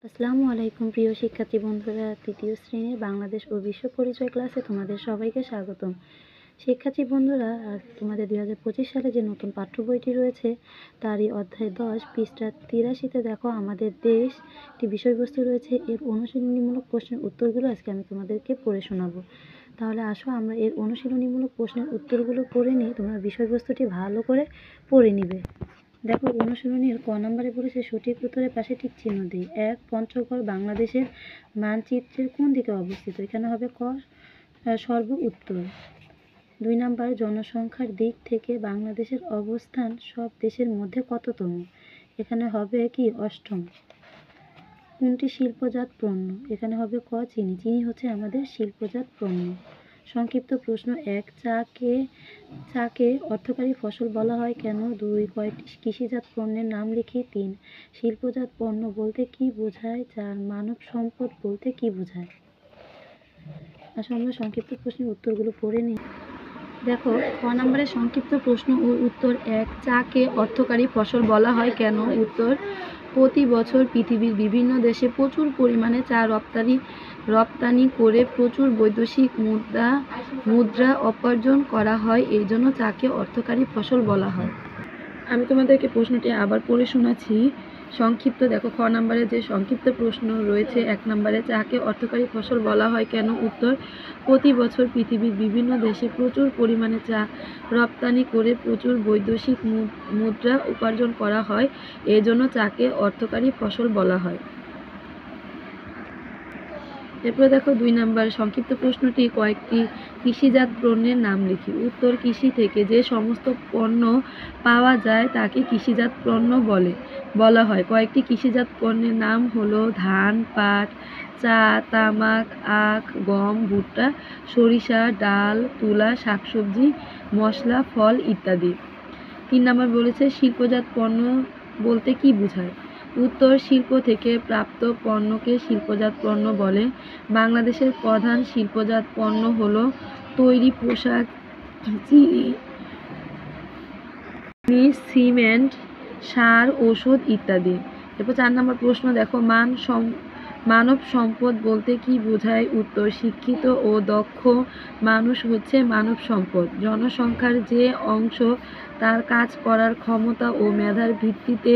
আসসালামু আলাইকুম প্রিয় শিক্ষার্থী বন্ধুরা, তৃতীয় শ্রেণীর বাংলাদেশ ও বিশ্ব পরিচয় ক্লাসে তোমাদের সবাইকে স্বাগতম। শিক্ষার্থী বন্ধুরা, আজ তোমাদের 2025 সালে যে নতুন পাঠ্য বইটি রয়েছে তারই অধ্যায় 10 পৃষ্ঠা 83-তে দেখো আমাদের দেশ একটি বিষয়বস্তু রয়েছে। এর অনুশীলনীমূলক প্রশ্নের উত্তরগুলো আজকে আমি তোমাদেরকে পড়ে শোনাবো। তাহলে আসো আমরা এর অনুশীলনীমূলক প্রশ্নের উত্তরগুলো পড়ে নিই, তোমরা বিষয়বস্তুটি ভালো করে পড়ে নিবে। দেখো, অনুশীলনীর ক নম্বরে বলেছে সঠিক উত্তরের পাশে টিক চিহ্ন দিই। 1. পঞ্চগড় বাংলাদেশের মানচিত্রের কোন দিকে অবস্থিত? এখানে হবে ক সর্ব উত্তর। 2 নাম্বার জনসংখ্যার দিক থেকে বাংলাদেশের অবস্থান সব দেশের মধ্যে কততম? এখানে হবে কি অষ্টম। কোনটি শিল্পজাত পণ্য? এখানে হবে ক চিনি। চিনি হচ্ছে আমাদের শিল্পজাত পণ্য। সংক্ষিপ্ত প্রশ্ন 1. চাকে অর্থকারী ফসল বলা হয় কেন? 2. কয়েকটি কৃষিজাত পণ্যের নাম লিখি। 3. শিল্পজাত পণ্য বলতে কি বোঝায়? 4. মানব সম্পদ বলতে কি বোঝায়? আসলে আমরা সংক্ষিপ্ত প্রশ্নের উত্তরগুলো পড়ে নিই। দেখো, ক নম্বরের সংক্ষিপ্ত প্রশ্ন ও উত্তর 1. চাকে অর্থকারী ফসল বলা হয় কেন? উত্তর, প্রতি বছর পৃথিবীর বিভিন্ন দেশে প্রচুর পরিমাণে চা রপ্তানি করে প্রচুর বৈদেশিক মুদ্রা উপার্জন করা হয়, এই জন্য চাকে অর্থকারী ফসল বলা হয়। আমি তোমাদেরকে প্রশ্নটি আবার পড়ে শোনাচ্ছি। সংক্ষিপ্ত দেখো, খ নম্বরে যে সংক্ষিপ্ত প্রশ্ন রয়েছে 1 নম্বরে চাকে অর্থকারী ফসল বলা হয় কেন? উত্তর, প্রতি বছর পৃথিবীর বিভিন্ন দেশে প্রচুর পরিমাণে চা রপ্তানি করে প্রচুর বৈদেশিক মুদ্রা উপার্জন করা হয়, এজন্য চাকে অর্থকারী ফসল বলা হয়। এরপরে দেখো 2 নাম্বার সংক্ষিপ্ত প্রশ্নটি কয়েকটি কৃষিজাত পণ্যের নাম লিখি। উত্তর, কৃষি থেকে যে সমস্ত পণ্য পাওয়া যায় তাকে কৃষিজাত পণ্য বলা হয়। কয়েকটি কৃষিজাত পণ্যের নাম হলো ধান, পাট, চা, তামাক, আখ, গম, ভুট্টা, সরিষা, ডাল, তুলা, শাকসবজি, মশলা, ফল ইত্যাদি। 3 নাম্বার বলেছে শিল্পজাত পণ্য বলতে কি বোঝায়? উত্তর, শিল্প থেকে প্রাপ্ত পণ্যকে শিল্পজাত পণ্য বলে। বাংলাদেশের প্রধান শিল্পজাত পণ্য হলো তৈরি পোশাক, চিনি, সিমেন্ট, সার, ওষুধ ইত্যাদি। এরপর 4 নম্বর প্রশ্ন দেখো, মানব সম্পদ বলতে কি বোঝায়? উত্তর, শিক্ষিত ও দক্ষ মানুষ হচ্ছে মানব সম্পদ। জনসংখ্যার যে অংশ তার কাজ করার ক্ষমতা ও মেধার ভিত্তিতে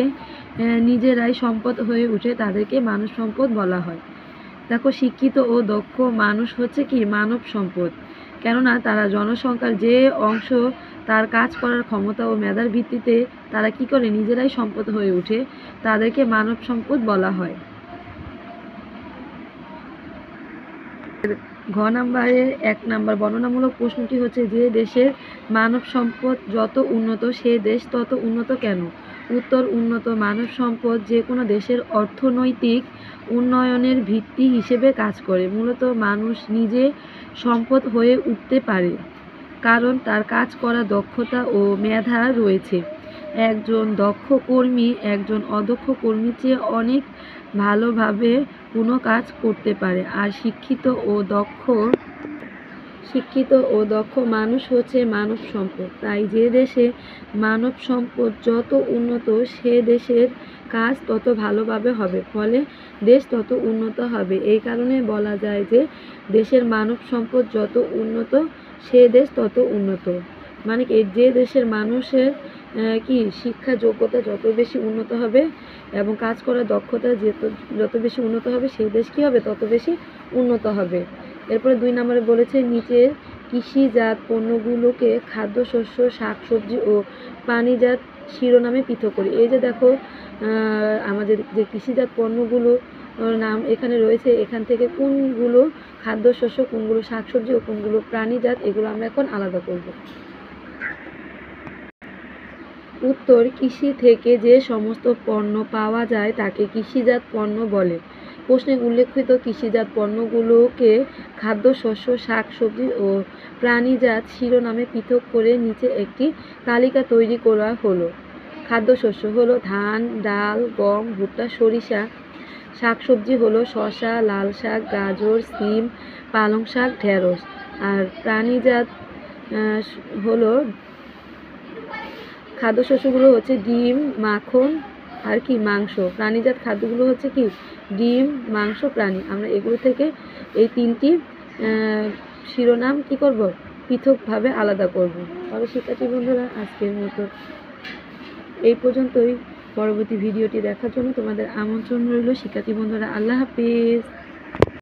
নিজেরাই সম্পদ হয়ে ওঠে তাদেরকে মানব সম্পদ বলা হয়। দেখো, শিক্ষিত ও দক্ষ মানুষ হচ্ছে কি মানব সম্পদ, কেননা তারা জনসংখ্যার যে অংশ তার কাজ করার ক্ষমতা ও মেধার ভিত্তিতে তারা কি করে নিজেরাই সম্পদ হয়ে ওঠে, তাদেরকে মানব সম্পদ বলা হয়। ঘ নাম্বারের 1 নাম্বার বর্ণনামূলক প্রশ্নটি হচ্ছে যে দেশের মানব সম্পদ যত উন্নত সে দেশ তত উন্নত কেন? উত্তর, উন্নত মানব সম্পদ যে কোনো দেশের অর্থনৈতিক উন্নয়নের ভিত্তি হিসেবে কাজ করে। মূলত মানুষ নিজে সম্পদ হয়ে উঠতে পারে কারণ তার কাজ করা দক্ষতা ও মেধা রয়েছে। একজন দক্ষ কর্মী একজন অদক্ষ কর্মীর চেয়ে অনেক ভালোভাবে কোনো কাজ করতে পারে। আর শিক্ষিত ও দক্ষ মানুষ হচ্ছে মানব সম্পদ। তাই যে দেশে মানব সম্পদ যত উন্নত সে দেশের কাজ তত ভালোভাবে হবে, ফলে দেশ তত উন্নত হবে। এই কারণে বলা যায় যে দেশের মানব সম্পদ যত উন্নত সে দেশ তত উন্নত। মানে কি, যে দেশের মানুষের শিক্ষা যোগ্যতা যত বেশি উন্নত হবে এবং কাজ করার দক্ষতা যত বেশি উন্নত হবে সেই দেশ কী হবে তত বেশি উন্নত হবে। এরপরে 2 নম্বরে বলেছে নিচের কৃষিজাত পণ্যগুলোকে খাদ্যশস্য, শাকসবজি ও প্রাণীজাত শিরোনামে পৃথক করি। এই যে দেখো, আমাদের যে কৃষিজাত পণ্যগুলো নাম এখানে রয়েছে, এখান থেকে কোনগুলো খাদ্যশস্য, কোনগুলো শাকসবজি ও কোনগুলো প্রাণীজাত, এগুলো আমরা এখন আলাদা করব। উত্তর, কৃষি থেকে যে সমস্ত পণ্য পাওয়া যায় তাকে কৃষিজাত পণ্য বলে। প্রশ্নে উল্লেখিত কৃষিজাত পণ্যগুলোকে খাদ্যশস্য, শাকসবজি ও প্রাণীজাত শিরোনামে পৃথক করে নিচে একটি তালিকা তৈরি করা হলো। খাদ্যশস্য হলো ধান, ডাল, গম, ভুট্টা, সরিষা। শাকসবজি হলো শসা, লাল শাক, গাজর, সিম, পালং শাক, ঢেঁড়স। আর প্রাণীজাত হলো খাদ্যশস্যগুলো হচ্ছে ডিম, মাখন, আর কি মাংস। প্রাণীজাত খাদ্যগুলো হচ্ছে কি ডিম, মাংস, প্রাণী। আমরা এগুলো থেকে এই 3টি শিরোনাম কি করব, পৃথকভাবে আলাদা করব। তবে শিক্ষার্থী বন্ধুরা আজকের মতো এই পর্যন্তই। পরবর্তী ভিডিওটি দেখার জন্য তোমাদের আমন্ত্রণ রইল শিক্ষার্থী বন্ধুরা। আল্লাহ হাফিজ।